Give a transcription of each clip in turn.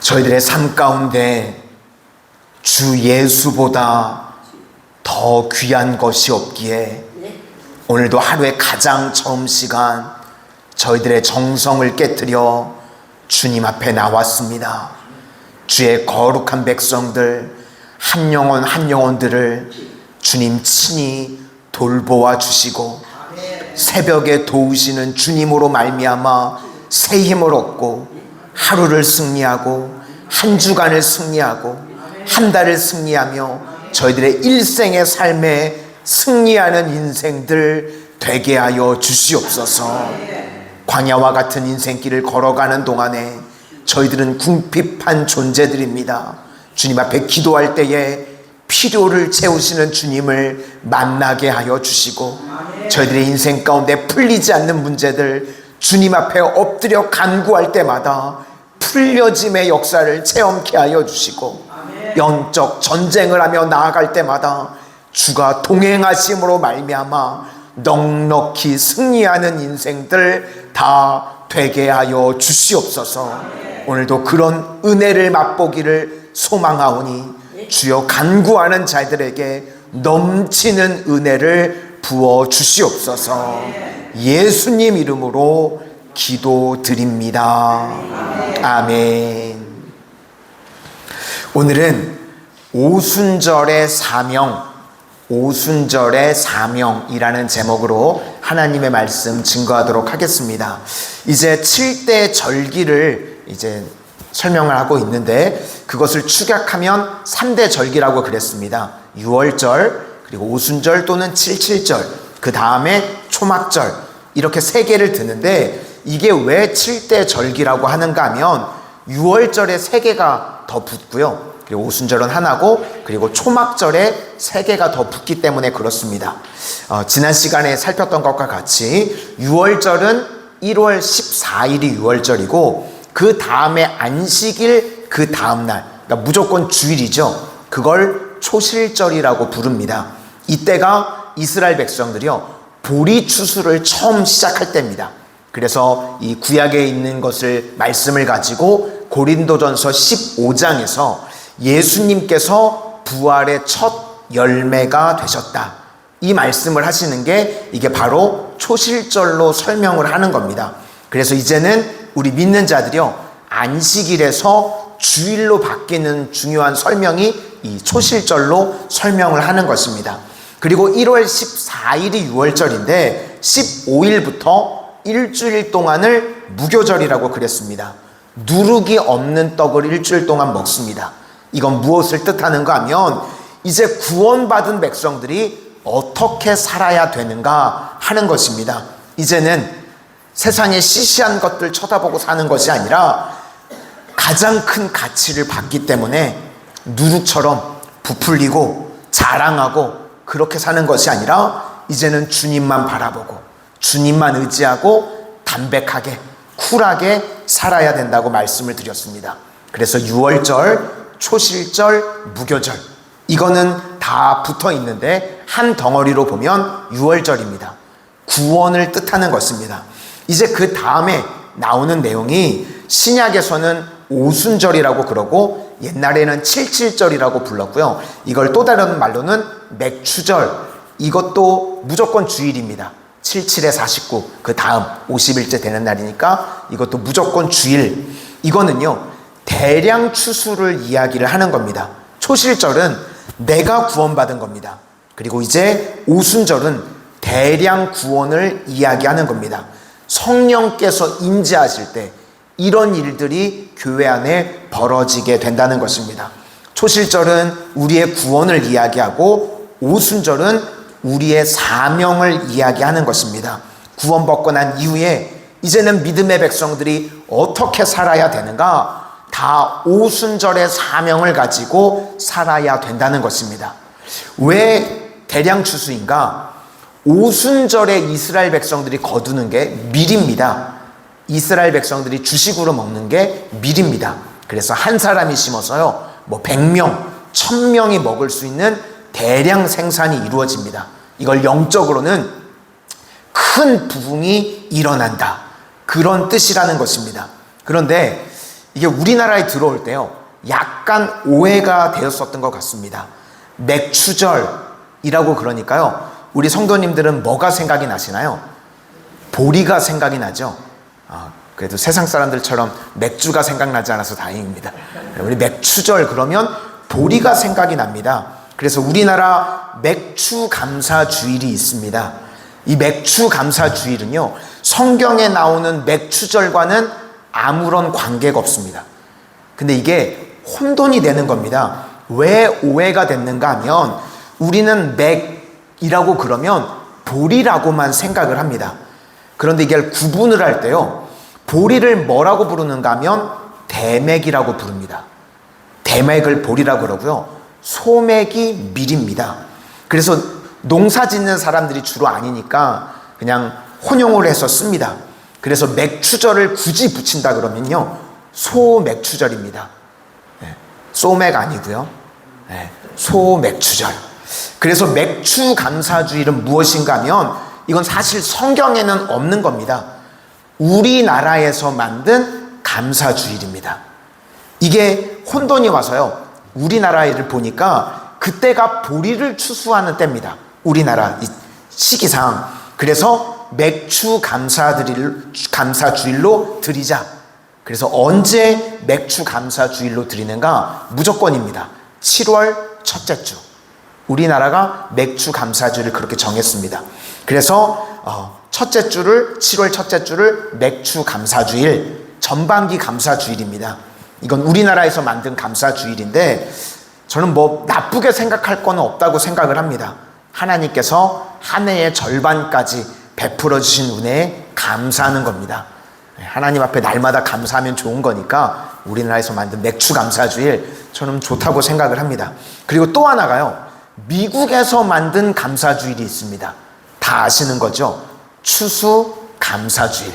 저희들의 삶 가운데 주 예수보다 더 귀한 것이 없기에 오늘도 하루의 가장 처음 시간 저희들의 정성을 깨트려 주님 앞에 나왔습니다. 주의 거룩한 백성들 한 영혼 한 영혼들을 주님 친히 돌보아 주시고 새벽에 도우시는 주님으로 말미암아 새 힘을 얻고 하루를 승리하고 한 주간을 승리하고 한 달을 승리하며 저희들의 일생의 삶에 승리하는 인생들 되게 하여 주시옵소서. 광야와 같은 인생길을 걸어가는 동안에 저희들은 궁핍한 존재들입니다. 주님 앞에 기도할 때에 필요를 채우시는 주님을 만나게 하여 주시고 저희들의 인생 가운데 풀리지 않는 문제들 주님 앞에 엎드려 간구할 때마다 풀려짐의 역사를 체험케 하여 주시고 영적 전쟁을 하며 나아갈 때마다 주가 동행하심으로 말미암아 넉넉히 승리하는 인생들 다 되게 하여 주시옵소서. 오늘도 그런 은혜를 맛보기를 소망하오니 주여 간구하는 자들에게 넘치는 은혜를 부어 주시옵소서. 예수님 이름으로 기도드립니다. 아멘. 오늘은 오순절의 사명이라는 제목으로 하나님의 말씀 증거하도록 하겠습니다. 이제 7대 절기를 이제 설명을 하고 있는데 그것을 축약하면 3대 절기라고 그랬습니다. 유월절, 그리고 오순절 또는 칠칠절, 그 다음에 초막절, 이렇게 3개를 드는데 이게 왜 7대 절기라고 하는가 하면 유월절에 3개가 더 붙고요, 그리고 오순절은 하나고, 그리고 초막절에 3개가 더 붙기 때문에 그렇습니다. 지난 시간에 살폈던 것과 같이 유월절은 1월 14일이 유월절이고 그 다음에 안식일 그 다음날, 그러니까 무조건 주일이죠. 그걸 초실절이라고 부릅니다. 이때가 이스라엘 백성들이요 보리 추수를 처음 시작할 때입니다. 그래서 이 구약에 있는 것을 말씀을 가지고 고린도전서 15장에서 예수님께서 부활의 첫 열매가 되셨다, 이 말씀을 하시는 게 이게 바로 초실절로 설명을 하는 겁니다. 그래서 이제는 우리 믿는 자들이요 안식일에서 주일로 바뀌는 중요한 설명이 이 초실절로 설명을 하는 것입니다. 그리고 1월 14일이 유월절인데 15일부터 일주일 동안을 무교절이라고 그랬습니다. 누룩이 없는 떡을 일주일 동안 먹습니다. 이건 무엇을 뜻하는가 하면 이제 구원받은 백성들이 어떻게 살아야 되는가 하는 것입니다. 이제는 세상의 시시한 것들 쳐다보고 사는 것이 아니라 가장 큰 가치를 받기 때문에 누룩처럼 부풀리고 자랑하고 그렇게 사는 것이 아니라 이제는 주님만 바라보고 주님만 의지하고 담백하게 쿨하게 살아야 된다고 말씀을 드렸습니다. 그래서 유월절, 초실절, 무교절, 이거는 다 붙어 있는데 한 덩어리로 보면 유월절입니다. 구원을 뜻하는 것입니다. 이제 그 다음에 나오는 내용이 신약에서는 오순절이라고 그러고 옛날에는 칠칠절이라고 불렀고요. 이걸 또 다른 말로는 맥추절, 이것도 무조건 주일입니다. 77에 49, 그 다음 50일째 되는 날이니까 이것도 무조건 주일. 이거는요 대량 추수를 이야기를 하는 겁니다. 초실절은 내가 구원받은 겁니다. 그리고 이제 오순절은 대량 구원을 이야기하는 겁니다. 성령께서 임재하실 때 이런 일들이 교회 안에 벌어지게 된다는 것입니다. 초실절은 우리의 구원을 이야기하고 오순절은 우리의 사명을 이야기하는 것입니다. 구원받고 난 이후에 이제는 믿음의 백성들이 어떻게 살아야 되는가, 다 오순절의 사명을 가지고 살아야 된다는 것입니다. 왜 대량 추수인가? 오순절에 이스라엘 백성들이 거두는 게 밀입니다. 이스라엘 백성들이 주식으로 먹는 게 밀입니다. 그래서 한 사람이 심어서요 100명, 1000명이 먹을 수 있는 대량 생산이 이루어집니다. 이걸 영적으로는 큰 부흥이 일어난다, 그런 뜻이라는 것입니다. 그런데 이게 우리나라에 들어올 때요, 약간 오해가 되었었던 것 같습니다. 맥추절이라고 그러니까요, 우리 성도님들은 뭐가 생각이 나시나요? 보리가 생각이 나죠. 그래도 세상 사람들처럼 맥주가 생각나지 않아서 다행입니다. 우리 맥추절 그러면 보리가 생각이 납니다. 그래서 우리나라 맥추감사주일이 있습니다. 이 맥추감사주일은요, 성경에 나오는 맥추절과는 아무런 관계가 없습니다. 근데 이게 혼돈이 되는 겁니다. 왜 오해가 됐는가 하면, 우리는 맥이라고 그러면 보리라고만 생각을 합니다. 그런데 이게 구분을 할 때요, 보리를 뭐라고 부르는가 하면 대맥이라고 부릅니다. 대맥을 보리라고 그러고요, 소맥이 밀입니다. 그래서 농사 짓는 사람들이 주로 아니니까 그냥 혼용을 해서 씁니다. 그래서 맥추절을 굳이 붙인다 그러면요, 소맥추절입니다. 소맥 아니고요, 소맥추절. 그래서 맥추감사주일은 무엇인가 하면, 이건 사실 성경에는 없는 겁니다. 우리나라에서 만든 감사주일입니다. 이게 혼돈이 와서요, 우리나라를 보니까 그때가 보리를 추수하는 때입니다. 우리나라 이 시기상. 그래서 맥추감사주일로 드리자. 그래서 언제 맥추감사주일로 드리는가? 무조건입니다. 7월 첫째 주. 우리나라가 맥추감사주일을 그렇게 정했습니다. 그래서 첫째 주를, 7월 첫째 주를 맥추감사주일, 전반기 감사주일입니다. 이건 우리나라에서 만든 감사주일인데, 저는 뭐 나쁘게 생각할 건 없다고 생각을 합니다. 하나님께서 한 해의 절반까지 베풀어 주신 은혜에 감사하는 겁니다. 하나님 앞에 날마다 감사하면 좋은 거니까 우리나라에서 만든 맥추감사주일, 저는 좋다고 생각을 합니다. 그리고 또 하나가요, 미국에서 만든 감사주일이 있습니다. 다 아시는 거죠? 추수감사주일.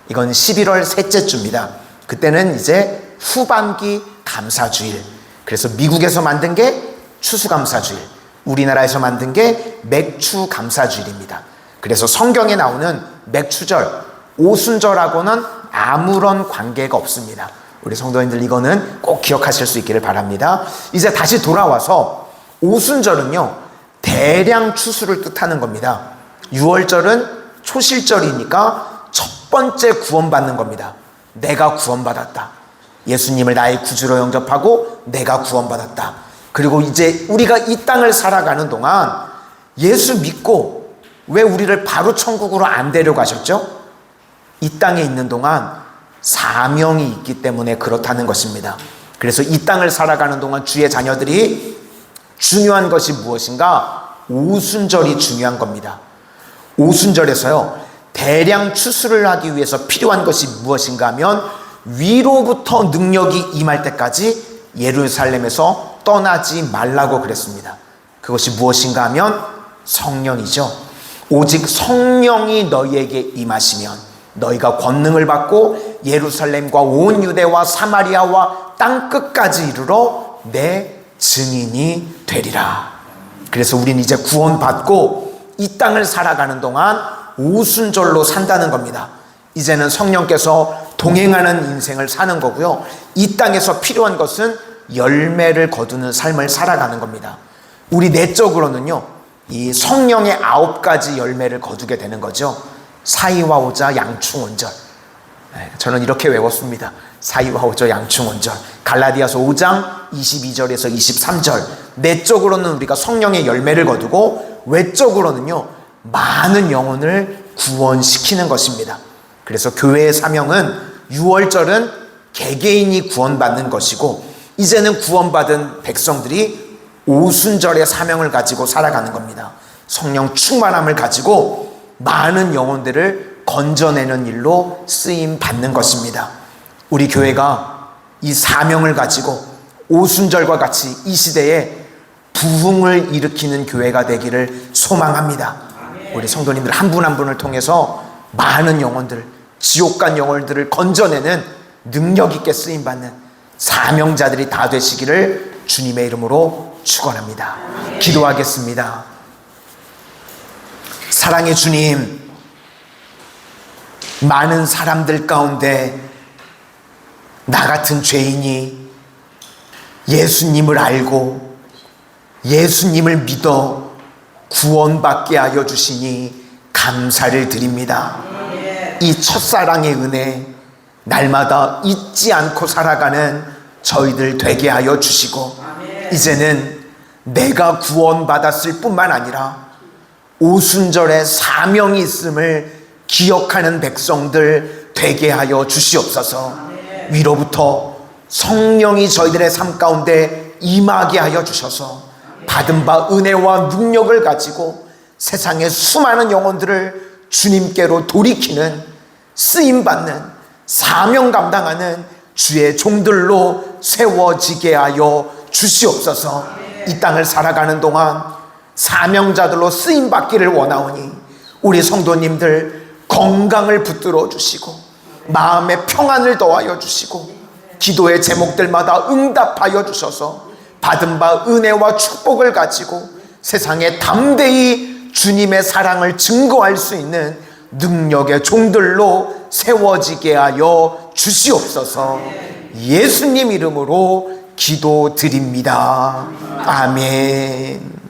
이건 11월 셋째 주입니다. 그때는 이제 후반기 감사주일. 그래서 미국에서 만든 게 추수감사주일, 우리나라에서 만든 게 맥추감사주일입니다. 그래서 성경에 나오는 맥추절, 오순절하고는 아무런 관계가 없습니다. 우리 성도님들 이거는 꼭 기억하실 수 있기를 바랍니다. 이제 다시 돌아와서, 오순절은요, 대량 추수를 뜻하는 겁니다. 6월절은 초실절이니까 첫 번째 구원받는 겁니다. 내가 구원받았다. 예수님을 나의 구주로 영접하고 내가 구원받았다. 그리고 이제 우리가 이 땅을 살아가는 동안 예수 믿고 왜 우리를 바로 천국으로 안 데려가셨죠? 이 땅에 있는 동안 사명이 있기 때문에 그렇다는 것입니다. 그래서 이 땅을 살아가는 동안 주의 자녀들이 중요한 것이 무엇인가? 오순절이 중요한 겁니다. 오순절에서요, 대량 추수를 하기 위해서 필요한 것이 무엇인가 하면, 위로부터 능력이 임할 때까지 예루살렘에서 떠나지 말라고 그랬습니다. 그것이 무엇인가 하면 성령이죠. 오직 성령이 너희에게 임하시면 너희가 권능을 받고 예루살렘과 온 유대와 사마리아와 땅끝까지 이르러 내 증인이 되리라. 그래서 우린 이제 구원받고 이 땅을 살아가는 동안 오순절로 산다는 겁니다. 이제는 성령께서 동행하는 인생을 사는 거고요, 이 땅에서 필요한 것은 열매를 거두는 삶을 살아가는 겁니다. 우리 내적으로는요, 이 성령의 9가지 열매를 거두게 되는 거죠. 사이와 오자 양충온절. 저는 이렇게 외웠습니다. 사이와 오자 양충온절. 갈라디아서 5장 22절에서 23절. 내적으로는 우리가 성령의 열매를 거두고, 외적으로는요, 많은 영혼을 구원시키는 것입니다. 그래서 교회의 사명은 6월절은 개개인이 구원받는 것이고, 이제는 구원받은 백성들이 오순절의 사명을 가지고 살아가는 겁니다. 성령 충만함을 가지고 많은 영혼들을 건져내는 일로 쓰임 받는 것입니다. 우리 교회가 이 사명을 가지고 오순절과 같이 이 시대에 부흥을 일으키는 교회가 되기를 소망합니다. 우리 성도님들 한 분 한 분을 통해서 많은 영혼들, 지옥 간 영혼들을 건져내는 능력 있게 쓰임받는 사명자들이 다 되시기를 주님의 이름으로 축원합니다. 기도하겠습니다. 사랑의 주님, 많은 사람들 가운데 나 같은 죄인이 예수님을 알고 예수님을 믿어 구원받게 하여 주시니 감사를 드립니다. 이 첫사랑의 은혜 날마다 잊지 않고 살아가는 저희들 되게 하여 주시고, 이제는 내가 구원받았을 뿐만 아니라 오순절에 사명이 있음을 기억하는 백성들 되게 하여 주시옵소서. 위로부터 성령이 저희들의 삶 가운데 임하게 하여 주셔서 받은 바 은혜와 능력을 가지고 세상의 수많은 영혼들을 주님께로 돌이키는, 쓰임받는, 사명 감당하는 주의 종들로 세워지게 하여 주시옵소서. 이 땅을 살아가는 동안 사명자들로 쓰임받기를 원하오니 우리 성도님들 건강을 붙들어 주시고 마음의 평안을 더하여 주시고 기도의 제목들마다 응답하여 주셔서 받은 바 은혜와 축복을 가지고 세상에 담대히 주님의 사랑을 증거할 수 있는 능력의 종들로 세워지게 하여 주시옵소서. 예수님 이름으로 기도드립니다. 아멘.